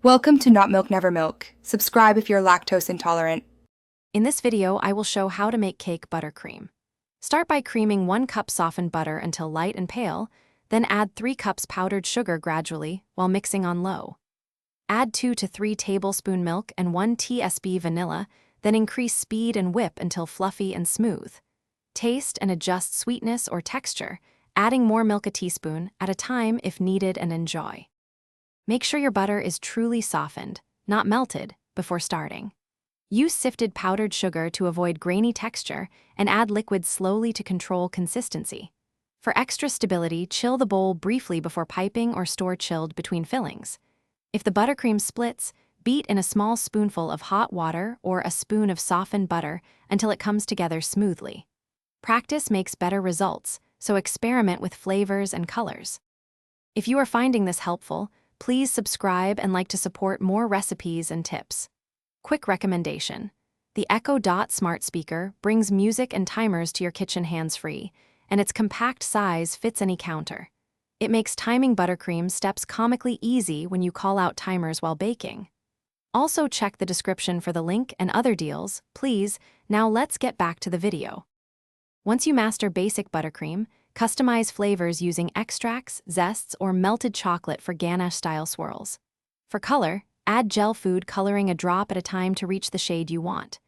Welcome to Not Milk Never Milk. Subscribe if you're lactose intolerant. In this video, I will show how to make cake buttercream. Start by creaming 1 cup softened butter until light and pale, then add 3 cups powdered sugar gradually while mixing on low. Add 2 to 3 tablespoon milk and 1 tsp vanilla, then increase speed and whip until fluffy and smooth. Taste and adjust sweetness or texture, adding more milk a teaspoon at a time if needed, and enjoy. Make sure your butter is truly softened, not melted, before starting. Use sifted powdered sugar to avoid grainy texture and add liquid slowly to control consistency. For extra stability, chill the bowl briefly before piping or store chilled between fillings. If the buttercream splits, beat in a small spoonful of hot water or a spoon of softened butter until it comes together smoothly. Practice makes better results, so experiment with flavors and colors. If you are finding this helpful, please subscribe and like to support more recipes and tips. Quick recommendation: the Echo Dot smart speaker brings music and timers to your kitchen hands-free, and its compact size fits any counter. It makes timing buttercream steps comically easy when you call out timers while baking. Also check the description for the link and other deals, please. Now let's get back to the video. Once you master basic buttercream, customize flavors using extracts, zests, or melted chocolate for ganache-style swirls. For color, add gel food coloring a drop at a time to reach the shade you want.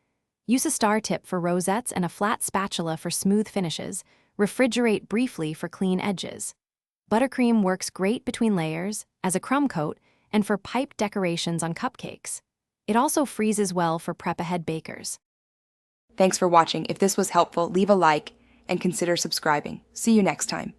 Use a star tip for rosettes and a flat spatula for smooth finishes. Refrigerate briefly for clean edges. Buttercream works great between layers, as a crumb coat, and for piped decorations on cupcakes. It also freezes well for prep-ahead bakers. Thanks for watching. If this was helpful, leave a like and consider subscribing. See you next time.